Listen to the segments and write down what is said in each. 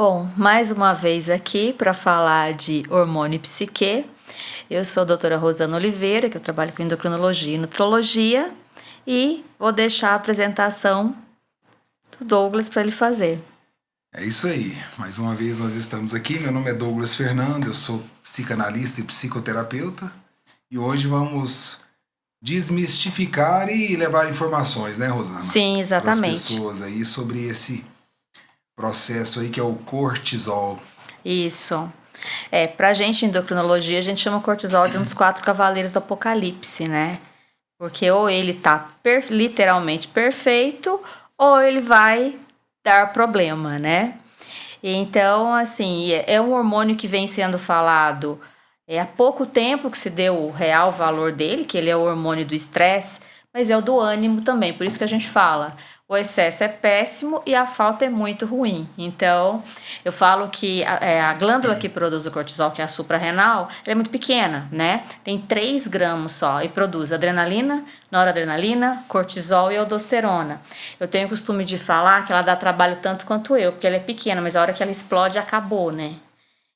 Bom, mais uma vez aqui para falar de hormônio e psique. Eu sou a doutora Rosana Oliveira, que eu trabalho com endocrinologia e nutrologia, e vou deixar a apresentação do Douglas para ele fazer. É isso aí. Mais uma vez nós estamos aqui. Meu nome é Douglas Fernando, eu sou psicanalista e psicoterapeuta. E hoje vamos desmistificar e levar informações, né, Rosana? Sim, exatamente. Para as pessoas aí sobre esse processo aí que é o cortisol. Isso. Pra gente, em endocrinologia, a gente chama o cortisol de um dos 4 cavaleiros do apocalipse, né? Porque ou ele tá literalmente perfeito, ou ele vai dar problema, né? Então, assim, é um hormônio que vem sendo falado há pouco tempo que se deu o real valor dele, que ele é o hormônio do estresse, mas é o do ânimo também, por isso que a gente fala. O excesso é péssimo e a falta é muito ruim. Então, eu falo que a glândula que produz o cortisol, que é a suprarrenal, ela é muito pequena, né? Tem 3 gramas só e produz adrenalina, noradrenalina, cortisol e aldosterona. Eu tenho o costume de falar que ela dá trabalho tanto quanto eu, porque ela é pequena, mas a hora que ela explode, acabou, né?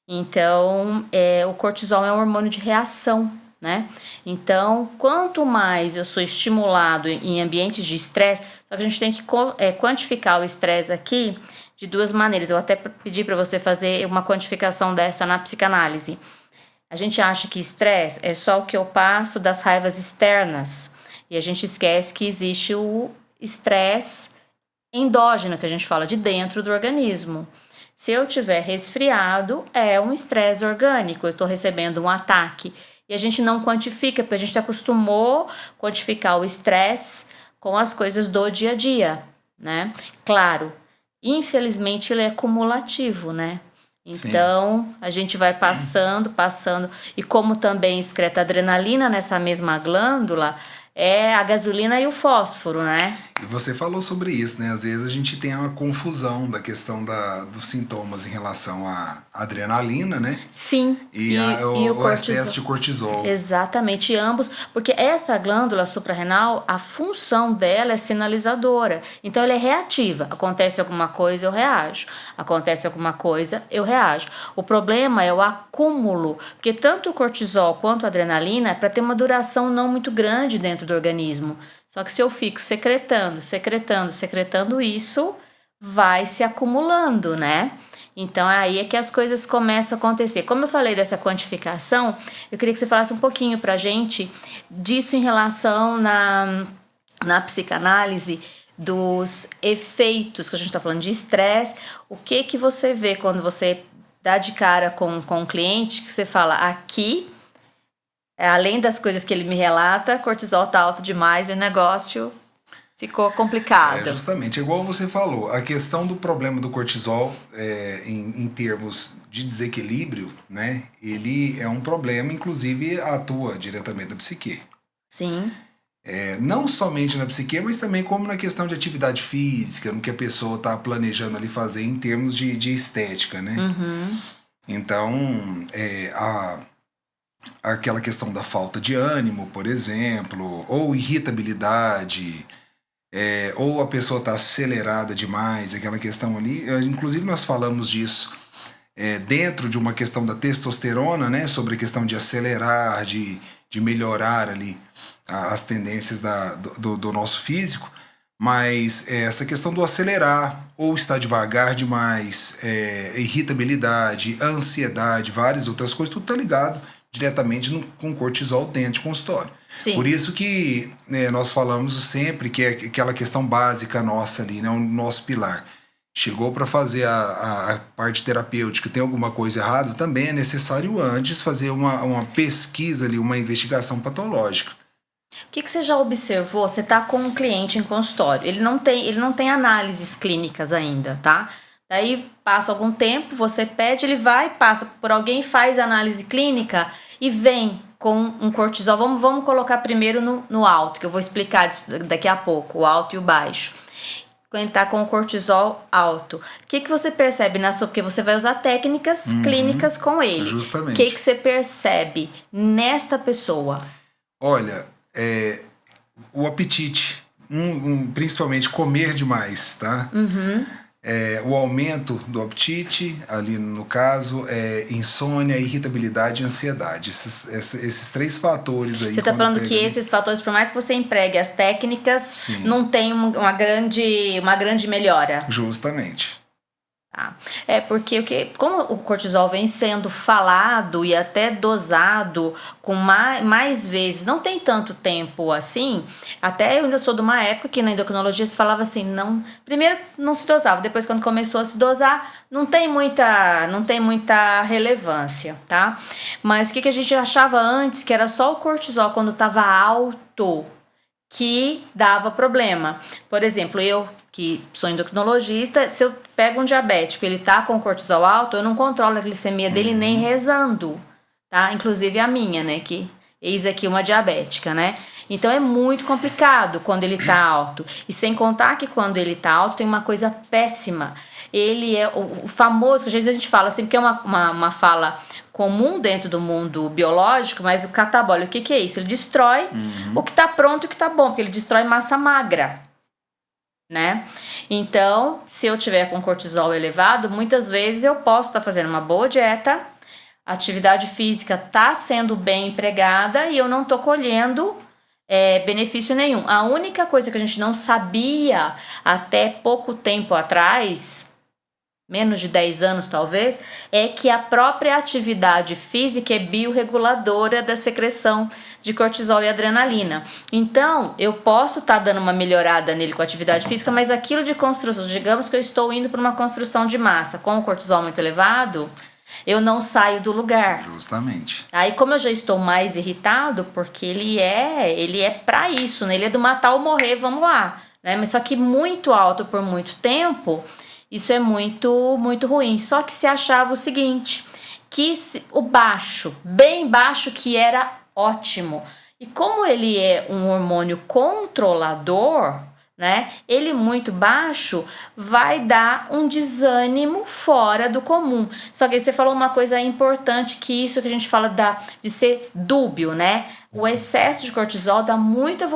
Então, o cortisol é um hormônio de reação, né? Então, quanto mais eu sou estimulado em ambientes de estresse, só que a gente tem que quantificar o estresse aqui de 2 maneiras. Eu até pedi para você fazer uma quantificação dessa na psicanálise. A gente acha que estresse é só o que eu passo das raivas externas. E a gente esquece que existe o estresse endógeno, que a gente fala de dentro do organismo. Se eu tiver resfriado, é um estresse orgânico, eu estou recebendo um ataque. E a gente não quantifica, porque a gente acostumou quantificar o estresse com as coisas do dia a dia, né? Claro, infelizmente ele é cumulativo, né? Então, sim, a gente vai passando, e como também excreta adrenalina nessa mesma glândula, é a gasolina e o fósforo, né? E você falou sobre isso, né? Às vezes a gente tem uma confusão da questão dos sintomas em relação à adrenalina, né? Sim. E o excesso de cortisol. Exatamente, ambos, porque essa glândula suprarrenal, a função dela é sinalizadora. Então ela é reativa. Acontece alguma coisa, eu reajo. Acontece alguma coisa, eu reajo. O problema é o acúmulo, porque tanto o cortisol quanto a adrenalina é para ter uma duração não muito grande dentro do organismo. Só que se eu fico secretando, isso vai se acumulando, né? Então, aí é que as coisas começam a acontecer. Como eu falei dessa quantificação, eu queria que você falasse um pouquinho pra gente disso em relação na psicanálise dos efeitos que a gente está falando de estresse. O que você vê quando você dá de cara com o cliente, que você fala aqui, além das coisas que ele me relata, cortisol tá alto demais e o negócio ficou complicado. Justamente, igual você falou, a questão do problema do cortisol em termos de desequilíbrio, né? Ele é um problema, inclusive atua diretamente na psique. Sim. Não somente na psique, mas também como na questão de atividade física, no que a pessoa está planejando ali fazer em termos de estética, né? Uhum. Então, aquela questão da falta de ânimo, por exemplo, ou irritabilidade, ou a pessoa está acelerada demais, aquela questão ali. Inclusive nós falamos disso dentro de uma questão da testosterona, né, sobre a questão de acelerar, de melhorar ali as tendências do nosso físico, mas essa questão do acelerar, ou estar devagar demais, irritabilidade, ansiedade, várias outras coisas, tudo está ligado diretamente com cortisol dentro de consultório. Sim. Por isso que nós falamos sempre que é aquela questão básica nossa ali, né, o nosso pilar. Chegou para fazer a parte terapêutica, tem alguma coisa errada, também é necessário antes fazer uma pesquisa ali, uma investigação patológica. O que você já observou? Você está com um cliente em consultório, ele não tem análises clínicas ainda, tá? Daí passa algum tempo, você pede, ele vai, passa por alguém, faz análise clínica e vem com um cortisol. Vamos colocar primeiro no alto, que eu vou explicar daqui a pouco, o alto e o baixo. Quando está com o cortisol alto, o que você percebe na sua... Porque você vai usar técnicas clínicas com ele. Justamente. O que você percebe nesta pessoa? Olha, o apetite, principalmente comer demais, tá? Uhum. o aumento do apetite, ali no caso, insônia, irritabilidade e ansiedade. Esses 3 fatores aí. Você está falando que esses fatores, por mais que você empregue as técnicas, sim, não tem uma grande melhora. Justamente. Tá. Porque como o cortisol vem sendo falado e até dosado com mais vezes, não tem tanto tempo assim, até eu ainda sou de uma época que na endocrinologia se falava assim, primeiro não se dosava, depois quando começou a se dosar, não tem muita relevância, tá? Mas o que a gente achava antes, que era só o cortisol quando estava alto que dava problema. Por exemplo, eu que sou endocrinologista, se eu pego um diabético, ele tá com cortisol alto, eu não controlo a glicemia dele nem rezando, tá? Inclusive a minha, né, que eis aqui uma diabética, né? Então é muito complicado quando ele tá alto. E sem contar que quando ele tá alto tem uma coisa péssima. Ele é o famoso, que às vezes a gente fala assim, porque é uma fala comum dentro do mundo biológico, mas o catabólico, o que é isso? Ele destrói o que tá pronto e o que tá bom, porque ele destrói massa magra, né? Então, se eu tiver com cortisol elevado, muitas vezes eu posso estar fazendo uma boa dieta, a atividade física tá sendo bem empregada e eu não tô colhendo benefício nenhum. A única coisa que a gente não sabia até pouco tempo atrás, menos de 10 anos talvez, é que a própria atividade física é biorreguladora da secreção de cortisol e adrenalina. Então, eu posso estar dando uma melhorada nele com a atividade física, mas aquilo de construção, digamos que eu estou indo para uma construção de massa com o cortisol muito elevado, eu não saio do lugar. Justamente. Aí, como eu já estou mais irritado, porque ele é para isso, né? Ele é do matar ou morrer, vamos lá, né? Mas só que muito alto por muito tempo, isso é muito, muito ruim. Só que se achava o seguinte, que o baixo, bem baixo, que era ótimo. E como ele é um hormônio controlador, né? Ele muito baixo vai dar um desânimo fora do comum. Só que aí você falou uma coisa importante, que isso que a gente fala de ser dúbio, né? O excesso de cortisol dá muita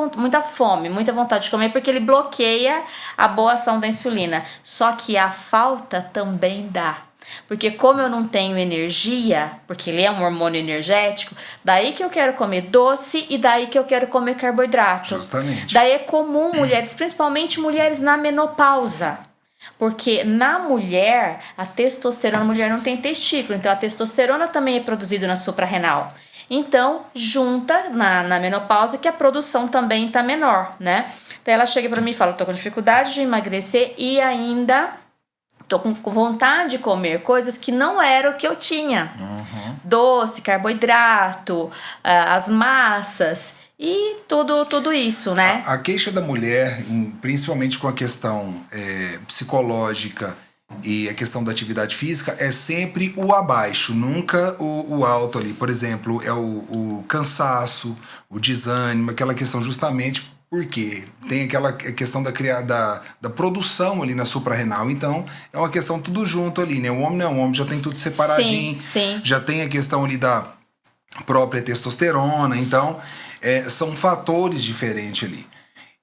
fome, muita vontade de comer, porque ele bloqueia a boa ação da insulina. Só que a falta também dá. Porque como eu não tenho energia, porque ele é um hormônio energético, daí que eu quero comer doce e daí que eu quero comer carboidrato. Justamente. Daí é comum mulheres, principalmente mulheres na menopausa. Porque na mulher, a testosterona, a mulher não tem testículo, então a testosterona também é produzida na suprarrenal. Então, junta na menopausa que a produção também está menor, né? Então ela chega para mim e fala, tô com dificuldade de emagrecer e ainda tô com vontade de comer coisas que não era o que eu tinha. Doce, carboidrato, as massas e tudo isso, né? A queixa da mulher, principalmente com a questão psicológica e a questão da atividade física, é sempre o abaixo, nunca o alto ali. Por exemplo, é o cansaço, o desânimo, aquela questão justamente porque tem aquela questão da produção ali na suprarrenal. Então, é uma questão tudo junto ali, né? O homem não é um homem, já tem tudo separadinho. Sim. Já tem a questão ali da própria testosterona. Então, são fatores diferentes ali.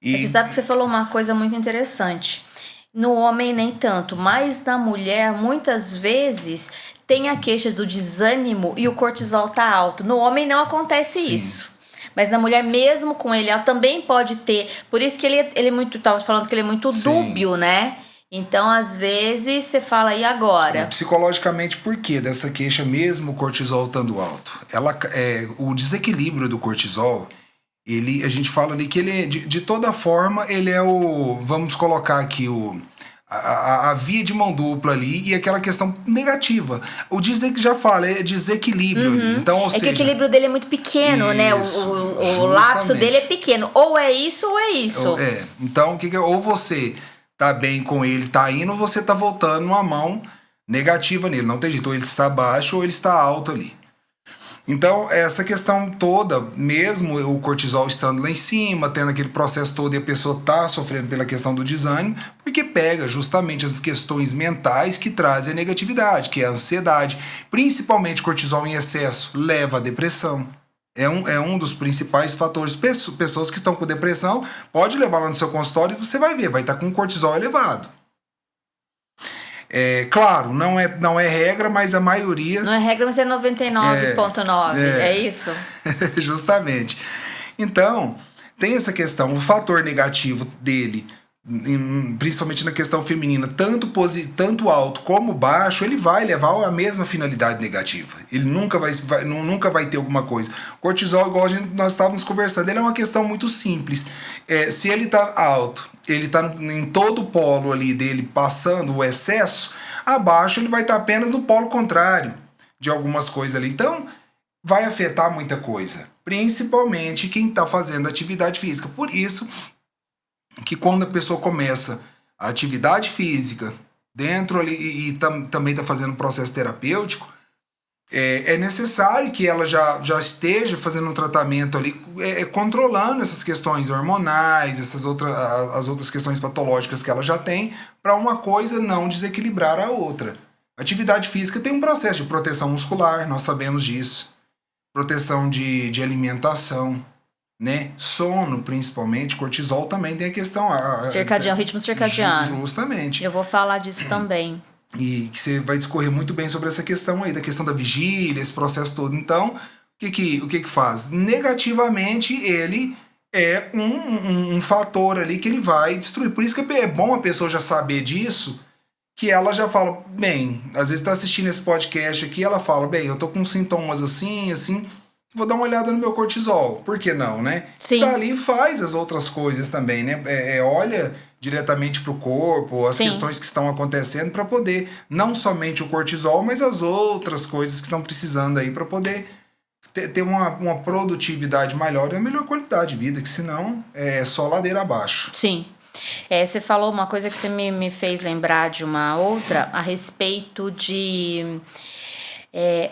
E você sabe que você falou uma coisa muito interessante. No homem nem tanto, mas na mulher muitas vezes tem a queixa do desânimo e o cortisol tá alto. No homem não acontece Sim. isso. Mas na mulher, mesmo com ele, ela também pode ter. Por isso que ele é muito. Tava falando que ele é muito Sim. dúbio, né? Então, às vezes, você fala, e agora? Sim, psicologicamente, por que dessa queixa, mesmo o cortisol estando alto? O desequilíbrio do cortisol, a gente fala ali que ele, de toda forma, ele é vamos colocar aqui a via de mão dupla ali e aquela questão negativa. O já fala, é desequilíbrio ali. Então, ou seja, que o equilíbrio dele é muito pequeno, né? O lapso dele é pequeno. Ou é isso ou é isso. Então, ou você tá bem com ele, tá indo, ou você tá voltando uma mão negativa nele. Não tem jeito, ou ele está baixo ou ele está alto ali. Então, essa questão toda, mesmo o cortisol estando lá em cima, tendo aquele processo todo e a pessoa tá sofrendo pela questão do desânimo, porque pega justamente as questões mentais que trazem a negatividade, que é a ansiedade. Principalmente cortisol em excesso leva à depressão. É um dos principais fatores. Pessoas que estão com depressão, pode levar lá no seu consultório e você vai ver, vai estar com cortisol elevado. Claro, não é regra, mas a maioria... Não é regra, mas é 99,9, é isso? Justamente. Então, tem essa questão, o fator negativo dele, principalmente na questão feminina, tanto alto como baixo, ele vai levar a mesma finalidade negativa. Ele nunca vai ter alguma coisa. O cortisol, igual nós estávamos conversando, ele é uma questão muito simples. Se ele está alto, ele está em todo o polo ali dele, passando o excesso, abaixo ele vai estar apenas no polo contrário de algumas coisas ali. Então, vai afetar muita coisa, principalmente quem está fazendo atividade física. Por isso que quando a pessoa começa a atividade física dentro ali e também está fazendo um processo terapêutico, é necessário que ela já esteja fazendo um tratamento ali, controlando essas questões hormonais, as outras questões patológicas que ela já tem, para uma coisa não desequilibrar a outra. A atividade física tem um processo de proteção muscular, nós sabemos disso. Proteção de alimentação, né? Sono, principalmente, cortisol também tem a questão... Circadiano, ritmo circadiano. Justamente. Eu vou falar disso também. E que você vai discorrer muito bem sobre essa questão aí, da questão da vigília, esse processo todo. Então, o que faz? Negativamente, ele é um fator ali que ele vai destruir. Por isso que é bom a pessoa já saber disso, que ela já fala, bem, às vezes tá assistindo esse podcast aqui, ela fala, bem, eu tô com sintomas assim, vou dar uma olhada no meu cortisol. Por que não, né? Sim. Dali faz as outras coisas também, né? Olha diretamente pro corpo, as questões que estão acontecendo para poder, não somente o cortisol, mas as outras coisas que estão precisando aí para poder ter uma produtividade maior e uma melhor qualidade de vida, que senão é só ladeira abaixo. Sim. Você falou uma coisa que você me fez lembrar de uma outra a respeito de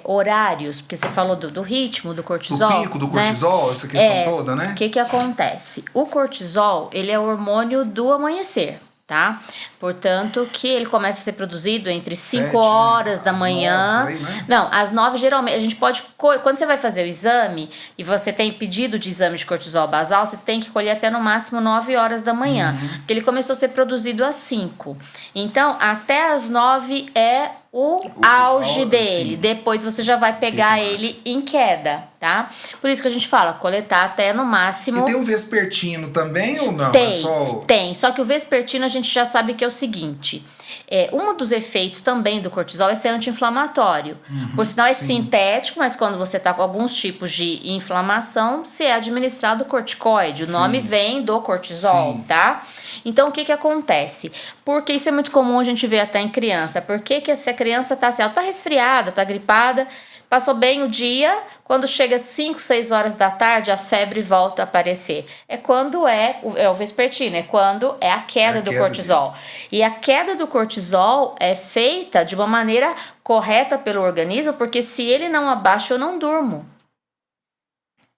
horários, porque você falou do ritmo, do cortisol. Do pico do cortisol, né? Essa questão toda, né? O que acontece? O cortisol, ele é o hormônio do amanhecer, tá? Portanto, que ele começa a ser produzido entre 5 horas da manhã. 9, né? Não, às 9 geralmente, a gente pode... Quando você vai fazer o exame e você tem pedido de exame de cortisol basal, você tem que colher até no máximo 9 horas da manhã. Porque ele começou a ser produzido às 5. Então, até às 9 é o auge dele. Sim. Depois você já vai pegar ele em queda, tá? Por isso que a gente fala, coletar até no máximo... E tem o vespertino também ou não? Tem. Só que o vespertino a gente já sabe que é o seguinte... um dos efeitos também do cortisol é ser anti-inflamatório. Por sinal, é sintético, mas quando você está com alguns tipos de inflamação, se é administrado corticoide. O nome vem do cortisol, tá? Então, o que acontece? Porque isso é muito comum a gente ver até em criança. Porque se a criança está assim, ela tá resfriada, tá gripada, passou bem o dia, quando chega 5, 6 horas da tarde, a febre volta a aparecer. É quando é o vespertino, é quando é a queda do cortisol. E a queda do cortisol é feita de uma maneira correta pelo organismo, porque se ele não abaixa, eu não durmo.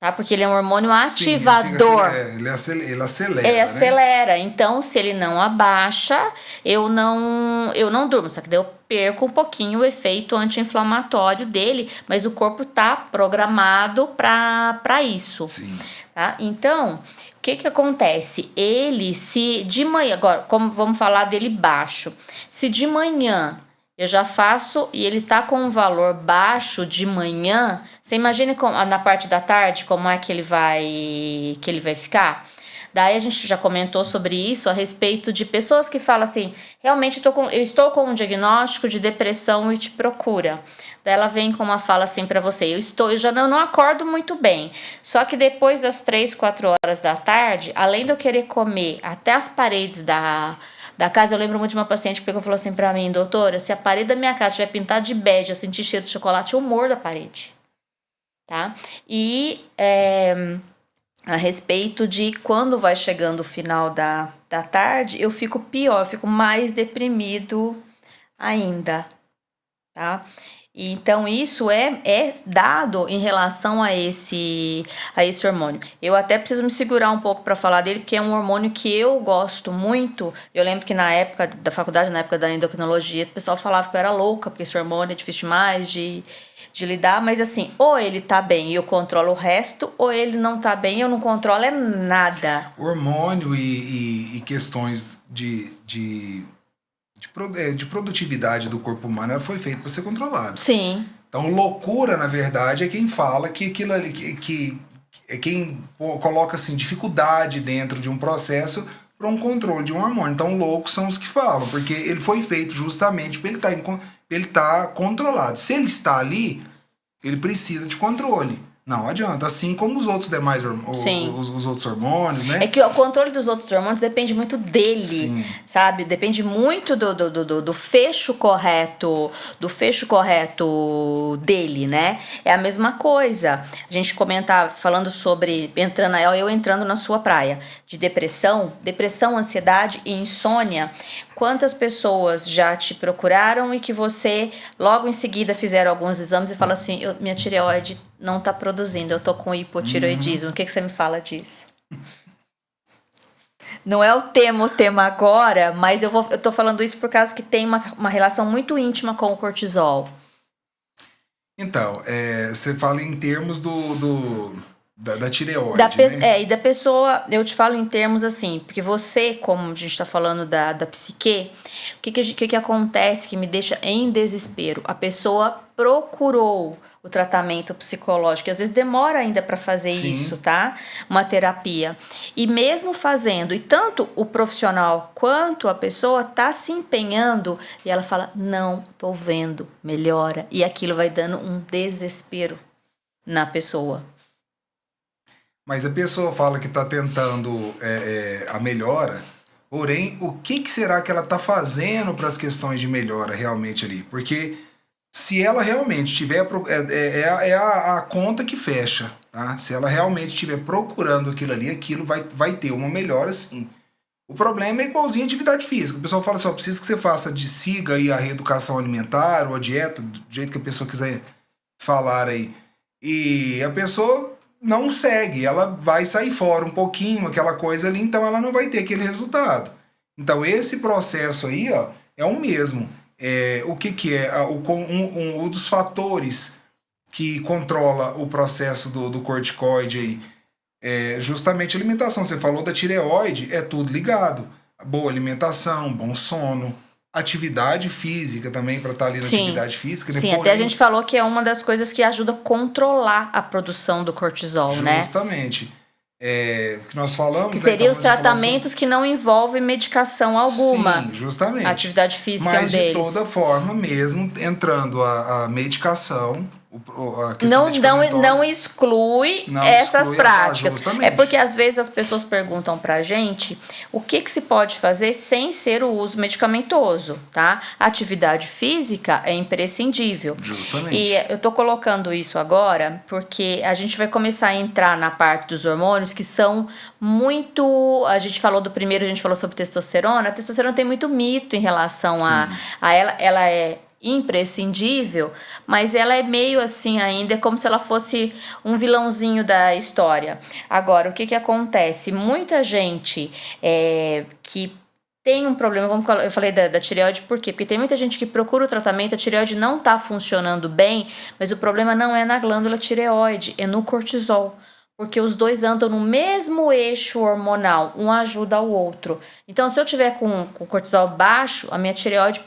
Tá? Porque ele é um hormônio ativador. Ele acelera. Ele acelera. Né? Então, se ele não abaixa, eu não durmo. Só que daí eu perco um pouquinho o efeito anti-inflamatório dele, mas o corpo tá programado para isso. Sim. Tá? Então, o que acontece? Ele, se de manhã, agora, como vamos falar dele baixo, se de manhã eu já faço e ele tá com um valor baixo de manhã, você imagina na parte da tarde como é que ele vai ficar? Daí a gente já comentou sobre isso a respeito de pessoas que falam assim, realmente eu estou com um diagnóstico de depressão e te procura. Daí ela vem com uma fala assim pra você, eu já não acordo muito bem, só que depois das 3, 4 horas da tarde, além de eu querer comer até as paredes da casa, eu lembro muito de uma paciente que pegou e falou assim pra mim, doutora, se a parede da minha casa estiver pintada de bege, eu sentir cheiro de chocolate, eu mordo a parede. Tá? E a respeito de quando vai chegando o final da tarde, eu fico pior, eu fico mais deprimido ainda, tá? Então, isso é dado em relação a esse hormônio. Eu até preciso me segurar um pouco para falar dele, porque é um hormônio que eu gosto muito. Eu lembro que na época da faculdade, na época da endocrinologia, o pessoal falava que eu era louca, porque esse hormônio é difícil demais de lidar. Mas assim, ou ele tá bem e eu controlo o resto, ou ele não tá bem e eu não controlo nada. Hormônio e questões de de produtividade do corpo humano, ela foi feita para ser controlada. Sim. Então, loucura, na verdade, é quem fala que aquilo ali, que é quem coloca assim, dificuldade dentro de um processo para um controle de um hormônio. Então, loucos são os que falam, porque ele foi feito justamente para ele estar controlado. Se ele está ali, ele precisa de controle. Não adianta, assim como os outros demais os outros hormônios, né? É que o controle dos outros hormônios depende muito dele, Sim. sabe? Depende muito do fecho correto, dele, né? É a mesma coisa. A gente comenta falando sobre eu entrando na sua praia de depressão, ansiedade e insônia. Quantas pessoas já te procuraram e que você logo em seguida fizeram alguns exames e fala assim, minha tireoide não tá produzindo, eu tô com hipotireoidismo. O que você me fala disso? Não é o tema agora, mas eu tô falando isso por causa que tem uma relação muito íntima com o cortisol. Então, você fala em termos da tireoide, né? E da pessoa, eu te falo em termos assim, porque você, como a gente tá falando da psique, o que acontece que me deixa em desespero? A pessoa procurou o tratamento psicológico, às vezes demora ainda para fazer Sim. isso, tá? Uma terapia. E mesmo fazendo, e tanto o profissional quanto a pessoa tá se empenhando, e ela fala, não, tô vendo, melhora. E aquilo vai dando um desespero na pessoa. Mas a pessoa fala que está tentando a melhora, porém, o que será que ela está fazendo para as questões de melhora realmente ali? Porque se ela realmente tiver... a conta que fecha, tá? Se ela realmente estiver procurando aquilo ali, aquilo vai ter uma melhora sim. O problema é igualzinho a atividade física. O pessoal fala assim, precisa que você siga aí a reeducação alimentar ou a dieta, do jeito que a pessoa quiser falar aí. E a pessoa não segue, ela vai sair fora um pouquinho, aquela coisa ali, então ela não vai ter aquele resultado. Então esse processo aí, ó, é o mesmo. O que é? Um dos fatores que controla o processo do corticoide aí é justamente a alimentação. Você falou da tireoide, é tudo ligado. Boa alimentação, bom sono, atividade física também, para estar ali na atividade física. Sim, até a gente falou que é uma das coisas que ajuda a controlar a produção do cortisol, né? Justamente. Que nós falamos... Que seriam os tratamentos que não envolvem medicação alguma. Sim, justamente. A atividade física é um deles. Mas de toda forma, mesmo entrando a medicação... Não exclui essas práticas. Justamente. Porque às vezes as pessoas perguntam pra gente o que se pode fazer sem ser o uso medicamentoso, tá? A atividade física é imprescindível. Justamente. E eu tô colocando isso agora porque a gente vai começar a entrar na parte dos hormônios que são muito... A gente falou do primeiro, a gente falou sobre testosterona. A testosterona tem muito mito em relação a ela. Ela é imprescindível, mas ela é meio assim ainda, é como se ela fosse um vilãozinho da história. Agora, o que acontece? Muita gente que tem um problema, eu falei da tireoide, por quê? Porque tem muita gente que procura o tratamento, a tireoide não está funcionando bem, mas o problema não é na glândula tireoide, é no cortisol. Porque os dois andam no mesmo eixo hormonal, um ajuda ao outro. Então, se eu tiver com o cortisol baixo, a minha tireoide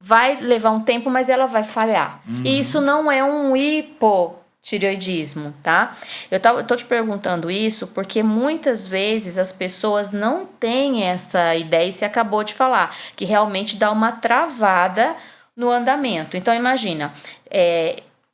vai levar um tempo, mas ela vai falhar. E isso não é um hipotireoidismo, tá? Eu tô te perguntando isso porque muitas vezes as pessoas não têm essa ideia, e você acabou de falar, que realmente dá uma travada no andamento. Então, imagina,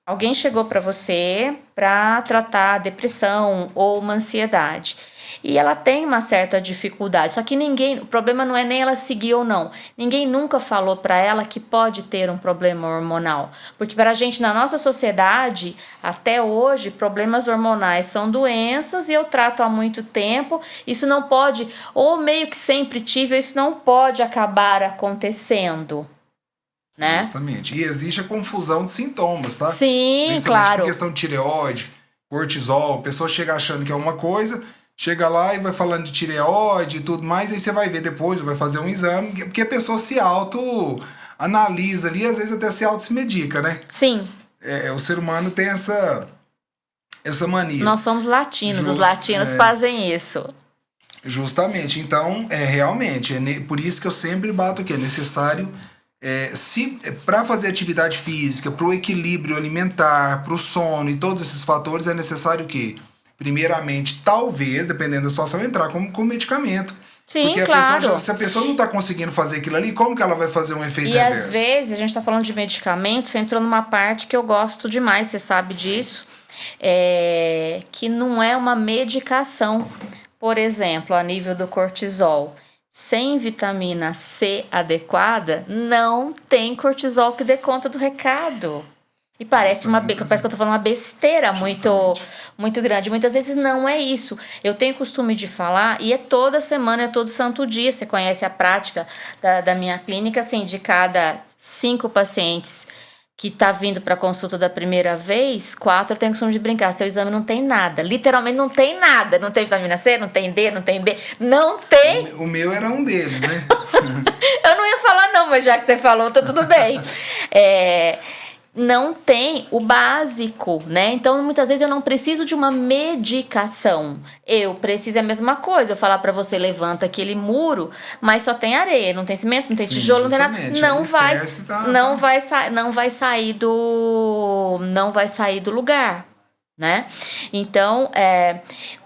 alguém chegou para você para tratar depressão ou uma ansiedade. E ela tem uma certa dificuldade, só que o problema não é nem ela seguir ou não. Ninguém nunca falou para ela que pode ter um problema hormonal. Porque para a gente, na nossa sociedade, até hoje, problemas hormonais são doenças e eu trato há muito tempo. Isso não pode, ou meio que sempre tive, isso não pode acabar acontecendo. Né? Justamente. E existe a confusão de sintomas, tá? Sim, principalmente claro. Por questão de tireoide, cortisol, a pessoa chega achando que é uma coisa... Chega lá e vai falando de tireoide e tudo mais, aí você vai ver depois, vai fazer um exame, porque a pessoa se auto-analisa ali, às vezes até se auto-se-medica, né? Sim. O ser humano tem essa mania. Nós somos latinos, os latinos fazem isso. Justamente. Então, realmente, por isso que eu sempre bato aqui, é necessário, se para fazer atividade física, para o equilíbrio alimentar, para o sono e todos esses fatores, é necessário o quê? Primeiramente, talvez, dependendo da situação, entrar com medicamento. Sim, Porque claro. se a pessoa não está conseguindo fazer aquilo ali, como que ela vai fazer um efeito E reverso? às vezes, a gente tá falando de medicamentos, você entrou numa parte que eu gosto demais, você sabe disso, que não é uma medicação. Por exemplo, a nível do cortisol. Sem vitamina C adequada, não tem cortisol que dê conta do recado. E parece parece que eu tô falando uma besteira muito grande. Muitas vezes não é isso. Eu tenho costume de falar, e é toda semana, é todo santo dia. Você conhece a prática da minha clínica, assim, de cada 5 pacientes que tá vindo pra consulta da primeira vez, 4 eu tenho costume de brincar. Seu exame não tem nada. Literalmente não tem nada. Não tem vitamina C, não tem D, não tem B. Não tem. O meu era um deles, né? Eu não ia falar não, mas já que você falou, tá tudo bem. Não tem o básico, né? Então, muitas vezes eu não preciso de uma medicação. Eu preciso a mesma coisa. Eu falar pra você, levanta aquele muro, mas só tem areia, não tem cimento, não tem tijolo, não tem nada. Não vai sair do lugar, né? Então,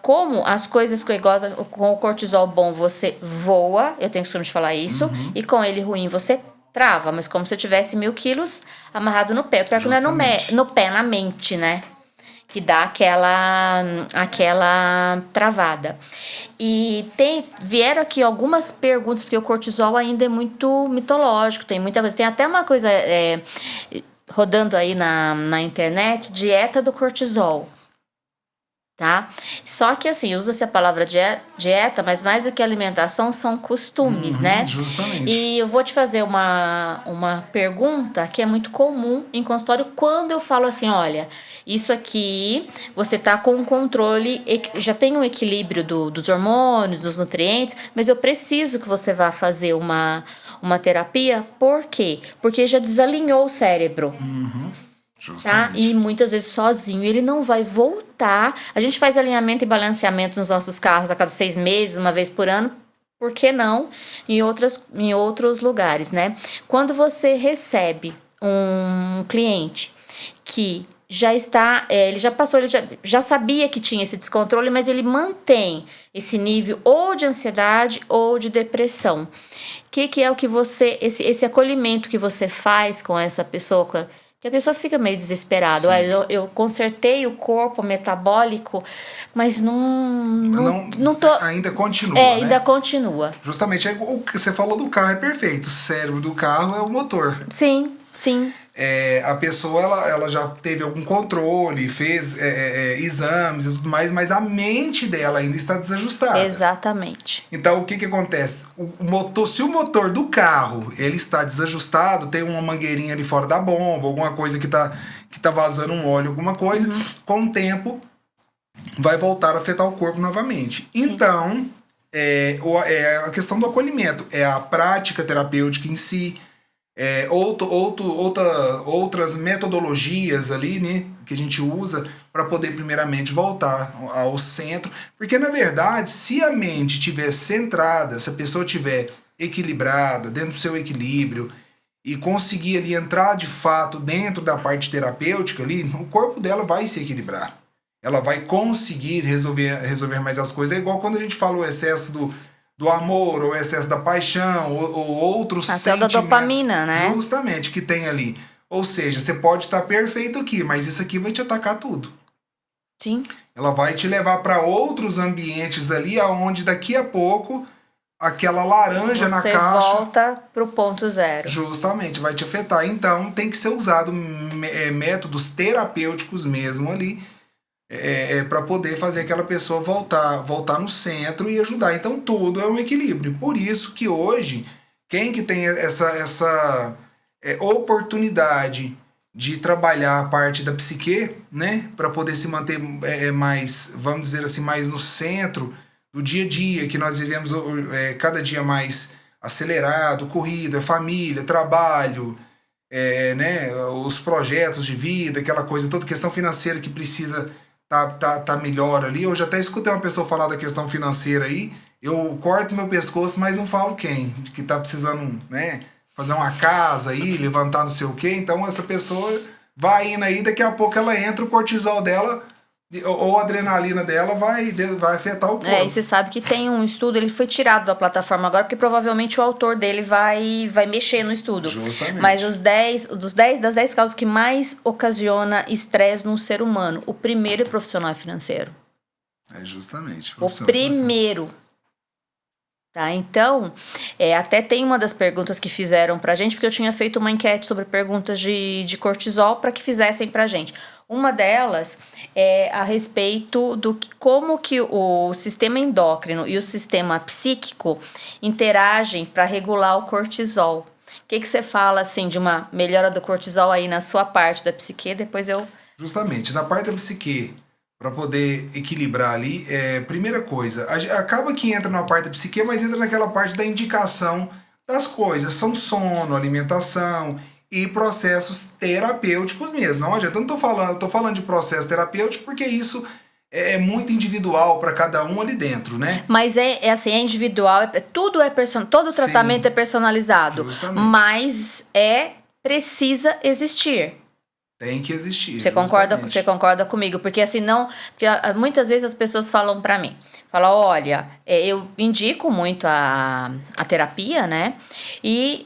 como as coisas com o cortisol bom você voa, eu tenho costume de falar isso, e com ele ruim você trava, mas como se eu tivesse 1.000 quilos amarrado no pé. Pior que não é no pé, na mente, né? Que dá aquela travada. E vieram aqui algumas perguntas, porque o cortisol ainda é muito mitológico, tem muita coisa. Tem até uma coisa rodando aí na internet, dieta do cortisol. Tá? Só que assim, usa-se a palavra dieta, mas mais do que alimentação são costumes, né? Justamente. E eu vou te fazer uma pergunta que é muito comum em consultório quando eu falo assim, olha, isso aqui você tá com um controle, já tem um equilíbrio dos hormônios, dos nutrientes, mas eu preciso que você vá fazer uma terapia. Por quê? Porque já desalinhou o cérebro. Tá? E muitas vezes sozinho ele não vai voltar. A gente faz alinhamento e balanceamento nos nossos carros a cada 6 meses, uma vez por ano. Por que não em outros lugares, né? Quando você recebe um cliente que já está, ele já passou, ele já sabia que tinha esse descontrole, mas ele mantém esse nível ou de ansiedade ou de depressão. O que é o que esse acolhimento que você faz com essa pessoa? Que a pessoa fica meio desesperada. Eu consertei o corpo metabólico, mas não tô... Ainda continua, né? Ainda continua. Justamente, o que você falou do carro é perfeito. O cérebro do carro é o motor. Sim. A pessoa, ela já teve algum controle, fez exames e tudo mais, mas a mente dela ainda está desajustada. Exatamente. Então, o que acontece? Se o motor do carro ele está desajustado, tem uma mangueirinha ali fora da bomba, alguma coisa que tá vazando um óleo, alguma coisa, com o tempo vai voltar a afetar o corpo novamente. Então, a questão do acolhimento, é a prática terapêutica em si, outras metodologias ali, né, que a gente usa para poder primeiramente voltar ao centro, porque na verdade, se a mente estiver centrada, se a pessoa estiver equilibrada, dentro do seu equilíbrio, e conseguir ali entrar de fato dentro da parte terapêutica ali, o corpo dela vai se equilibrar, ela vai conseguir resolver mais as coisas. É igual quando a gente fala o excesso do amor, ou excesso da paixão, ou outros sentimentos. Da dopamina, né? Justamente, que tem ali. Ou seja, você pode estar perfeito aqui, mas isso aqui vai te atacar tudo. Sim. Ela vai te levar para outros ambientes ali, aonde daqui a pouco aquela laranja na caixa... Você volta pro ponto zero. Justamente, vai te afetar. Então, tem que ser usado métodos terapêuticos mesmo ali, para poder fazer aquela pessoa voltar no centro e ajudar. Então tudo é um equilíbrio. Por isso que hoje, quem que tem essa oportunidade de trabalhar a parte da psique, né, para poder se manter mais, vamos dizer assim, mais no centro do dia a dia, que nós vivemos cada dia mais acelerado, corrida, família, trabalho, né, os projetos de vida, aquela coisa, toda questão financeira que precisa tá melhor ali. Eu já até escutei uma pessoa falar da questão financeira aí. Eu corto meu pescoço, mas não falo quem. Que tá precisando, né, fazer uma casa aí, levantar não sei o quê. Então essa pessoa vai indo aí, daqui a pouco ela entra, o cortisol dela ou a adrenalina dela vai afetar o corpo. E você sabe que tem um estudo, ele foi tirado da plataforma agora, porque provavelmente o autor dele vai mexer no estudo. Justamente. Mas das 10 causas que mais ocasiona estresse no ser humano, o primeiro é profissional financeiro. É justamente. O primeiro. Tá, então, até tem uma das perguntas que fizeram pra gente, porque eu tinha feito uma enquete sobre perguntas de cortisol para que fizessem pra gente. Uma delas é a respeito como que o sistema endócrino e o sistema psíquico interagem para regular o cortisol. O que você fala, assim, de uma melhora do cortisol aí na sua parte da psique? Depois eu... Justamente, na parte da psique, para poder equilibrar ali, primeira coisa, acaba que entra na parte da psique, mas entra naquela parte da indicação das coisas. São sono, alimentação e processos terapêuticos mesmo. Não adianta, eu não tô falando de processo terapêutico porque isso é muito individual para cada um ali dentro, né? Mas assim, é individual, todo tratamento é personalizado. Justamente. Mas precisa existir. Tem que existir. Você concorda comigo? Porque assim, porque muitas vezes as pessoas falam pra mim, olha, eu indico muito a terapia, né? E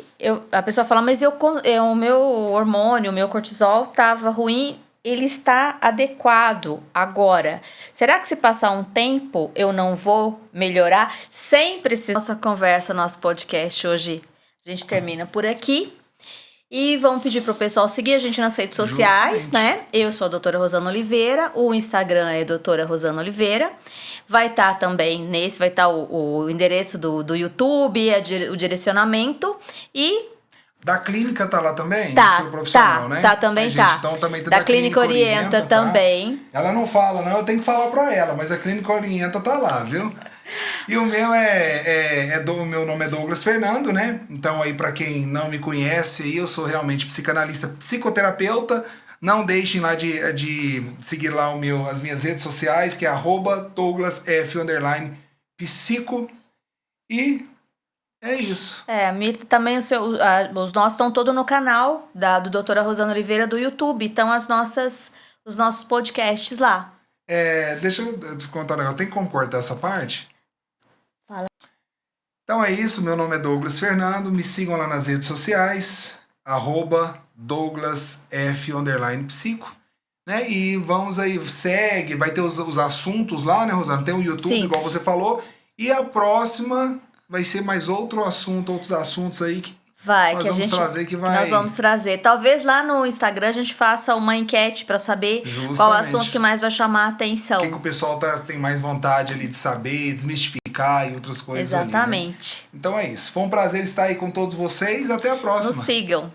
a pessoa fala, mas o meu hormônio, o meu cortisol tava ruim, ele está adequado agora. Será que se passar um tempo eu não vou melhorar? Sem precisar. Nossa conversa, nosso podcast hoje, a gente termina por aqui. E vamos pedir pro pessoal seguir a gente nas redes sociais, né? Eu sou a doutora Rosana Oliveira, o Instagram é doutora Rosana Oliveira. Vai estar também vai estar o endereço do YouTube, o direcionamento e... Da clínica tá lá também? Tá, seu profissional, né? Também gente, tá. Então também tá da Clínica Orienta também. Tá? Ela não fala, não, eu tenho que falar pra ela, mas a Clínica Orienta tá lá, viu? E o meu meu nome é Douglas Fernando, né? Então aí pra quem não me conhece, eu sou realmente psicanalista, psicoterapeuta. Não deixem lá de seguir lá as minhas redes sociais, que é @DouglasF_psico. E é isso. Também os nossos estão todos no canal do doutora Rosana Oliveira do YouTube. Então os nossos podcasts lá. Deixa eu te contar um negócio. Tem como cortar essa parte? Fala. Então é isso. Meu nome é Douglas Fernando. Me sigam lá nas redes sociais. @DouglasF_psico. Né? E vamos aí, segue. Vai ter os assuntos lá, né, Rosana? Tem o YouTube, sim, igual você falou. E a próxima vai ser mais outros assuntos aí que nós vamos trazer. Talvez lá no Instagram a gente faça uma enquete para saber qual assunto que mais vai chamar a atenção. O que o pessoal tem mais vontade ali de saber, desmistificar e outras coisas. Exatamente. Ali, né? Então é isso. Foi um prazer estar aí com todos vocês. Até a próxima. Nos sigam.